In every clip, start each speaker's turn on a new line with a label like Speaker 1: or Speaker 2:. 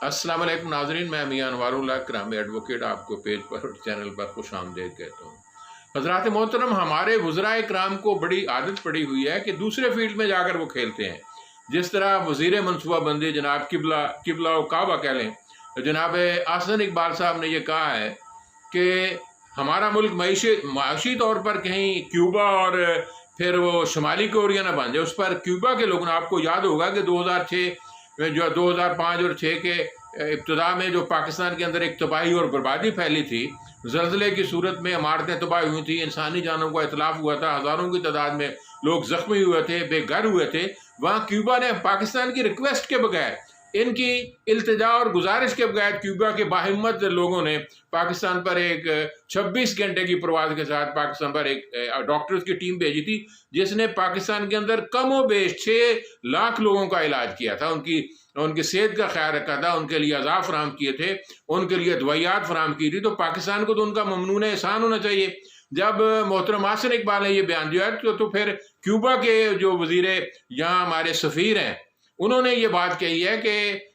Speaker 1: अस्सलाम वालेकुम नाजरीन, मैं मियां अनवारुल्लाह करामी एडवोकेट आपको पेज पर और चैनल पर खुश आमदेद कहता हूँ। हज़रात मोहतरम, हमारे वज़राए कराम को बड़ी आदत पड़ी हुई है कि दूसरे फील्ड में जाकर वो खेलते हैं। जिस तरह वज़ीर मनसूबाबंदी जनाब किबला किबला व काबा कह लें, जनाब आसन इकबाल साहब ने ये कहा है कि हमारा मुल्क माशी तौर पर कहीं क्यूबा और फिर वो शुमाली कोरिया ना बन जाए। उस पर क्यूबा के लोगों ने, आपको याद होगा कि 2006 में, जो 2005 और 6 के इब्तदा में जो पाकिस्तान के अंदर एक तबाही और बर्बादी फैली थी, जल्जले की सूरत में इमारतें तबाह हुई थी, इंसानी जानों का इतलाफ हुआ था, हज़ारों की तादाद में लोग ज़ख्मी हुए थे, बेघर हुए थे। वहाँ क्यूबा ने पाकिस्तान की रिक्वेस्ट के बगैर, इनकी इल्तिजा और गुजारिश के बगैर, क्यूबा के बाहिम्मत लोगों ने पाकिस्तान पर एक 26 घंटे की प्रवास के साथ पाकिस्तान पर एक डॉक्टर्स की टीम भेजी थी, जिसने पाकिस्तान के अंदर कम व बेश 6 लाख लोगों का इलाज किया था, उनकी सेहत का ख्याल रखा था, उनके लिए अज़ाब फराहम किए थे, उनके लिए दवाइयात फराहम की थी। तो पाकिस्तान को तो उनका ममनून एहसान होना चाहिए। जब मोहतरम आसिन इकबाल ने यह बयान दिया तो फिर क्यूबा के जो वज़ीरे यहाँ हमारे सफ़ीर हैं, उन्होंने ये बात कही है कि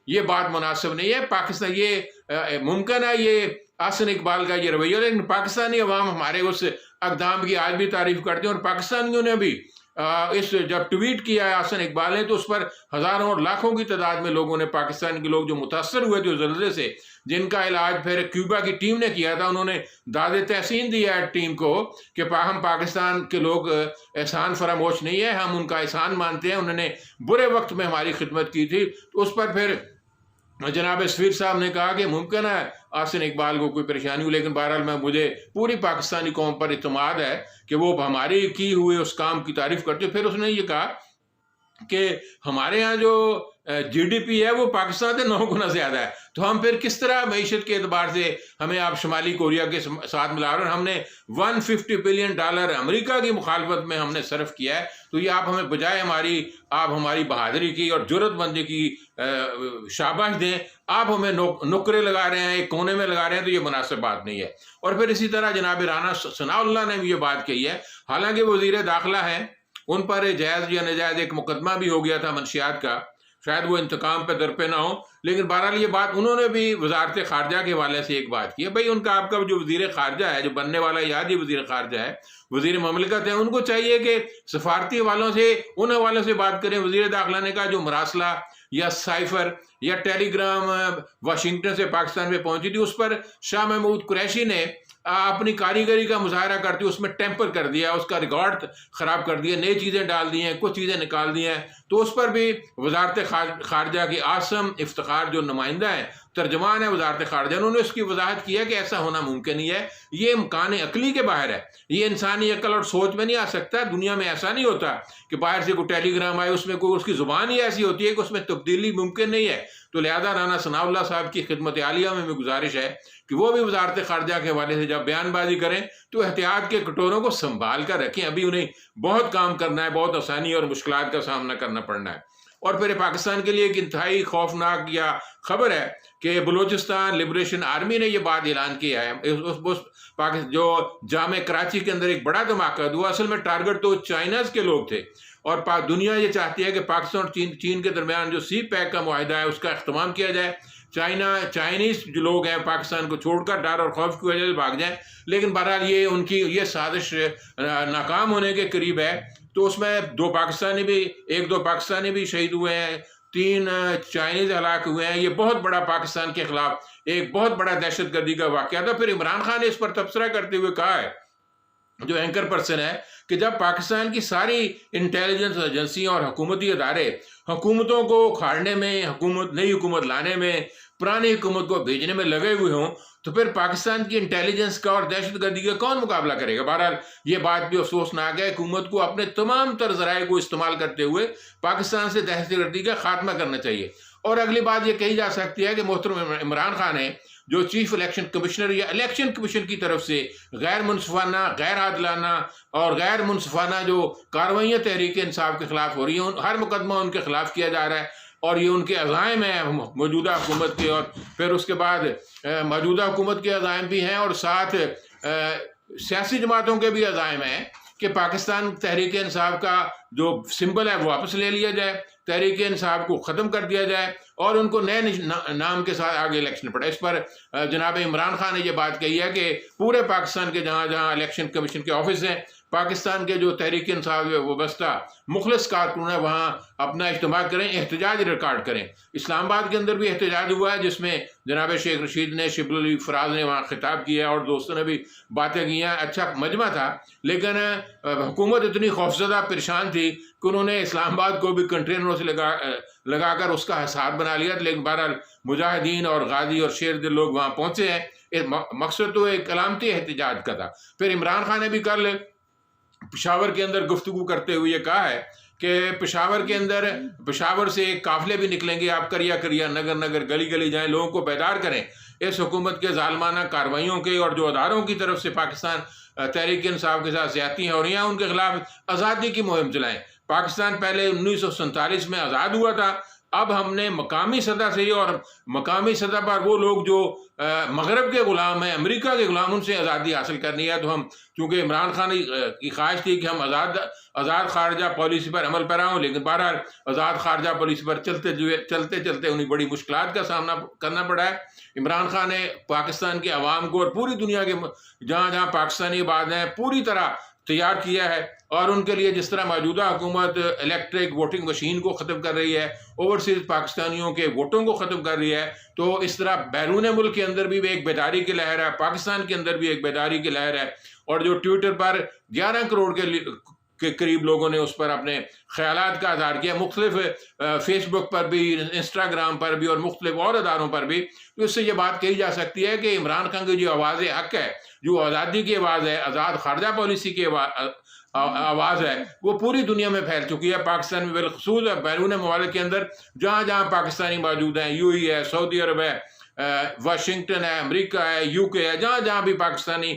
Speaker 1: ये बात मुनासिब नहीं है। पाकिस्तान ये मुमकिन है ये आसिन इकबाल का ये रवैया, लेकिन पाकिस्तानी अवाम हमारे उस अक़दाम की आज भी तारीफ़ करते हैं। और पाकिस्तानियों ने भी इस जब ट्वीट किया है आसिन इकबाल ने, तो उस पर हज़ारों और लाखों की तादाद में लोगों ने, पाकिस्तान के लोग जो मुतासर हुए थे उस ज़ल्ज़ले से, जिनका इलाज फिर क्यूबा की टीम ने किया था, उन्होंने दाद तहसीन दिया है टीम को कि हम पाकिस्तान के लोग एहसान फरामोश नहीं है, हम उनका एहसान मानते हैं, उन्होंने बुरे वक्त में हमारी खिदमत की थी। तो उस पर फिर जनाब सफ़ीर साहब ने कहा कि मुमकिन है आसिन इकबाल को कोई परेशानी हो, लेकिन बहरहाल मुझे पूरी पाकिस्तानी कौम पर इत्मीनान है कि वो हमारी की हुए उस काम की तारीफ़ करते। फिर उसने ये कहा कि हमारे यहाँ जो जीडीपी है वो पाकिस्तान से 9 गुना ज़्यादा है, तो हम फिर किस तरह मईशत के एतबार से हमें आप शुमाली कोरिया के साथ मिला रहे हैं। हमने $150 बिलियन अमेरिका की मुखालफत में हमने सर्फ किया है। तो ये आप हमें बजाय आप हमारी बहादुरी की और जुर्रतमंदी की शाबाश दें, आप हमें नुकरे लगा रहे हैं, एक कोने में लगा रहे हैं, तो ये मुनासिब बात नहीं है। और फिर इसी तरह जनाब राना सनाउल्लाह ने भी ये बात कही है, हालांकि वज़ीर दाखिला हैं, उन पर जायज़ या नाजायज़ एक मुकदमा भी हो गया था मंशियात का, शायद वो इंतकाम पे दरपे ना हो, लेकिन बहरहाल ये बात उन्होंने भी वजारत खारजा के हवाले से एक बात की है। भाई उनका, आपका जो वज़ीर खारजा है, जो बनने वाला याद ही वज़ीर खारजा है, वज़ीर ममलिकत है, उनको चाहिए कि सफारती हवालों से, उन हवालों से बात करें। वज़ीर दाखिला ने कहा जो मरासला या साइफर या टेलीग्राम वाशिंगटन से पाकिस्तान में पहुंची थी, उस पर शाह महमूद कुरैशी ने अपनी कारीगरी का मुजाहरा करते हुए उसमें टेम्पर कर दिया, उसका रिकॉर्ड ख़राब कर दिया, नई चीज़ें डाल दी हैं, कुछ चीज़ें निकाल दी हैं। तो उस पर भी वजारत खारजा की आसम इफ्तिखार जो नुमाइंदा है, तर्जमान है वजारत खारजा, उन्होंने उसकी वजाहत की है कि ऐसा होना मुमकिन ही है, ये इम्कान अकली के बाहर है, ये इंसानी अकल और सोच में नहीं आ सकता। दुनिया में ऐसा नहीं होता कि बाहर से कोई टेलीग्राम आए, उसमें कोई, उसकी ज़ुबान ही ऐसी होती है कि उसमें तब्दीली मुमकिन नहीं है। तो लिहाजा राना सनाउल्लाह साहब की खिदमत आलिया में गुजारिश है कि वो भी वजारत खारजा के हवाले से जब बयानबाजी करें तो एहतियात के कटोरों को संभाल कर रखें। अभी उन्हें बहुत काम करना है, बहुत आसानी और मुश्किलात का सामना करना पड़ना है। और फिर पाकिस्तान के लिए एक इंतहाई खौफनाक या खबर है कि बलूचिस्तान लिबरेशन आर्मी ने यह बात ऐलान किया है, जो जामे कराची के अंदर एक बड़ा धमाका हुआ, असल में टारगेट तो चाइनाज के लोग थे। और दुनिया ये चाहती है कि पाकिस्तान और चीन के दरमियान जो सी पैक का मुआहिदा है उसका अख्तमाम किया जाए। चाइनीज जो लोग हैं पाकिस्तान को छोड़कर डर और खौफ की वजह से भाग जाएं, लेकिन बहरहाल ये उनकी ये साजिश नाकाम होने के करीब है। तो उसमें एक दो पाकिस्तानी भी शहीद हुए हैं, 3 चाइनीज हलाक हुए हैं। ये बहुत बड़ा पाकिस्तान के खिलाफ एक बहुत बड़ा दहशतगर्दी का वाक़या था। फिर इमरान खान ने इस पर तबसरा करते हुए कहा है, जो एंकर पर्सन है, कि जब पाकिस्तान की सारी इंटेलिजेंस एजेंसियां और हुकूमती अदारे हुकूमतों को उखाड़ने में, नई हुकूमत लाने में, पुरानी हुकूमत को भेजने में लगे हुए हों, तो फिर पाकिस्तान की इंटेलिजेंस का और दहशतगर्दी का कौन मुकाबला करेगा। बहरहाल ये बात भी अफसोसनाक है, हुकूमत को अपने तमाम तर ज़राए को इस्तेमाल करते हुए पाकिस्तान से दहशतगर्दी का खात्मा करना चाहिए। और अगली बात ये कही जा सकती है कि मोहतरम इमरान खान है, जो चीफ इलेक्शन कमिश्नर या इलेक्शन कमीशन की तरफ से गैर मुनसफाना, गैर आदलाना और गैर मुनसफाना जो कार्रवाइयाँ तहरीक इंसाफ के खिलाफ हो रही हैं, हर मुकदमा उनके खिलाफ किया जा रहा है। और ये उनके अज़ाइम हैं मौजूदा हुकूमत के, और फिर उसके बाद मौजूदा हुकूमत के अज़ाइम भी हैं, और साथ सियासी जमातों के भी अज़ाइम हैं कि पाकिस्तान तहरीक इंसाफ का जो सिंबल है वो वापस ले लिया जाए, तहरीक इंसाफ को ख़त्म कर दिया जाए। اور ان کو نئے نام کے ساتھ آگے الیکشن پڑا. اس پر جناب عمران خان نے یہ بات کہی ہے کہ پورے پاکستان کے جہاں جہاں الیکشن کمیشن کے آفس ہیں، پاکستان کے جو تحریک انصاف وابستہ مخلص کارکن ہیں، وہاں اپنا اجتماع کریں، احتجاج ریکارڈ کریں. اسلام آباد کے اندر بھی احتجاج ہوا ہے، جس میں جناب شیخ رشید نے، شبلی علی فراز نے وہاں خطاب کیا اور دوستوں نے بھی باتیں کی ہیں. اچھا مجمع تھا، لیکن حکومت اتنی خوفزدہ پریشان تھی کہ انہوں نے اسلام آباد کو بھی کنٹینروں سے لگا کر اس کا حصار بنا لیا. لیکن بہرحال مجاہدین اور غازی اور شیر دل لوگ وہاں پہنچے ہیں. مقصد تو ایک علامتی احتجاج کا تھا. پھر عمران خان نے بھی کل پشاور کے اندر گفتگو کرتے ہوئے یہ کہا ہے کہ پشاور سے ایک قافلے بھی نکلیں گے، آپ کریا کریا نگر نگر گلی گلی جائیں، لوگوں کو بیدار کریں اس حکومت کے ظالمانہ کارروائیوں کے اور جو اداروں کی طرف سے پاکستان تحریک انصاف کے ساتھ زیادتی ہیں اور یہاں ان کے خلاف آزادی کی مہم چلائیں. پاکستان پہلے 1947 میں آزاد ہوا تھا. اب ہم نے مقامی سطح سے اور مقامی سطح پر وہ لوگ جو مغرب کے غلام ہیں، امریکہ کے غلام، ان سے آزادی حاصل کرنی ہے. تو ہم چونکہ عمران خان کی خواہش تھی کہ ہم آزاد خارجہ پالیسی پر عمل پیرا ہوں، لیکن بہرحال آزاد خارجہ پالیسی پر چلتے انہیں بڑی مشکلات کا سامنا کرنا پڑا ہے. عمران خان نے پاکستان کے عوام کو اور پوری دنیا کے جہاں جہاں پاکستانی آباد ہیں پوری طرح تیار کیا ہے، اور ان کے لیے جس طرح موجودہ حکومت الیکٹرک ووٹنگ مشین کو ختم کر رہی ہے، اوورسیز پاکستانیوں کے ووٹوں کو ختم کر رہی ہے، تو اس طرح بیرون ملک کے اندر بھی ایک بیداری کی لہر ہے، پاکستان کے اندر بھی ایک بیداری کی لہر ہے. اور جو ٹویٹر پر 11 کروڑ کے قریب لوگوں نے اس پر اپنے خیالات کا اظہار کیا، مختلف فیس بک پر بھی، انسٹاگرام پر بھی اور مختلف اور اداروں پر بھی. تو اس سے یہ بات کہی جا سکتی ہے کہ عمران خان کی جو آواز حق ہے، جو آزادی کی آواز ہے، آزاد خارجہ پالیسی کی آواز ہے، وہ پوری دنیا میں پھیل چکی ہے. پاکستان میں بالخصوص بیرون ممالک کے اندر جہاں جہاں پاکستانی موجود ہیں، یو اے ہے، سعودی عرب ہے، واشنگٹن ہے، امریکہ ہے، یو کے ہے، جہاں جہاں بھی پاکستانی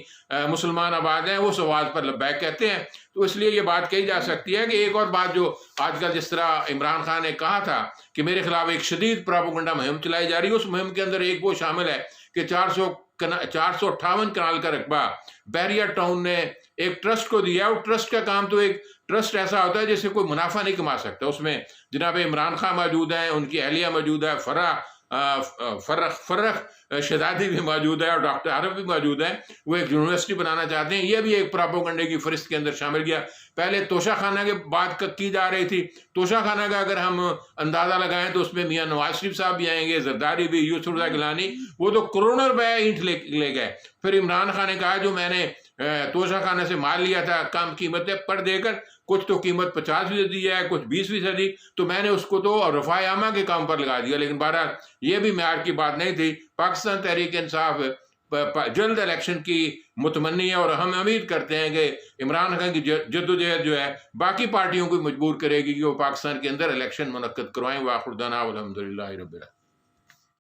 Speaker 1: مسلمان آباد ہیں، وہ اس آواز پر لبیک کہتے ہیں. تو اس لیے یہ بات کہی جا سکتی ہے کہ ایک اور بات جو آج کل جس طرح عمران خان نے کہا تھا کہ میرے خلاف ایک شدید پروپیگنڈا مہم چلائی جا رہی ہے، اس مہم کے اندر ایک وہ شامل ہے کہ 458 کنال کا رقبہ بحریہ ٹاؤن نے ایک ٹرسٹ کو دیا. اور ٹرسٹ کا کام تو ایک ٹرسٹ ایسا ہوتا ہے جس سے کوئی منافع نہیں کما سکتا. اس میں جناب عمران خان موجود ہیں، ان کی اہلیہ موجود ہے، فرخ شہزادی بھی موجود ہے اور ڈاکٹر عارف بھی موجود ہیں. وہ ایک یونیورسٹی بنانا چاہتے ہیں. یہ بھی ایک پروپیگنڈے کی فہرست کے اندر شامل کیا. پہلے توشہ خانہ کی بات کی جا رہی تھی. توشہ خانہ کا اگر ہم اندازہ لگائیں تو اس میں میاں نواز شریف صاحب بھی آئیں گے، زرداری بھی، یوسف رضا گیلانی، وہ تو کروڑوں روپے اینٹ لے گئے. پھر عمران خان نے کہا جو میں نے توشہ خانہ سے مال لیا تھا کم قیمتیں پر دے کر، کچھ تو قیمت 50% دی ہے، کچھ 20% دی، تو میں نے اس کو تو رفاع عامہ کے کام پر لگا دیا. لیکن بہرحال یہ بھی معیار کی بات نہیں تھی. پاکستان تحریک انصاف جلد الیکشن کی متمنی ہے، اور ہم امید کرتے ہیں کہ عمران خان کی جدوجہد جو ہے باقی پارٹیوں کو مجبور کرے گی کہ وہ پاکستان کے اندر الیکشن منعقد کروائیں. وآخر دعوانا الحمدللہ رب العالمین.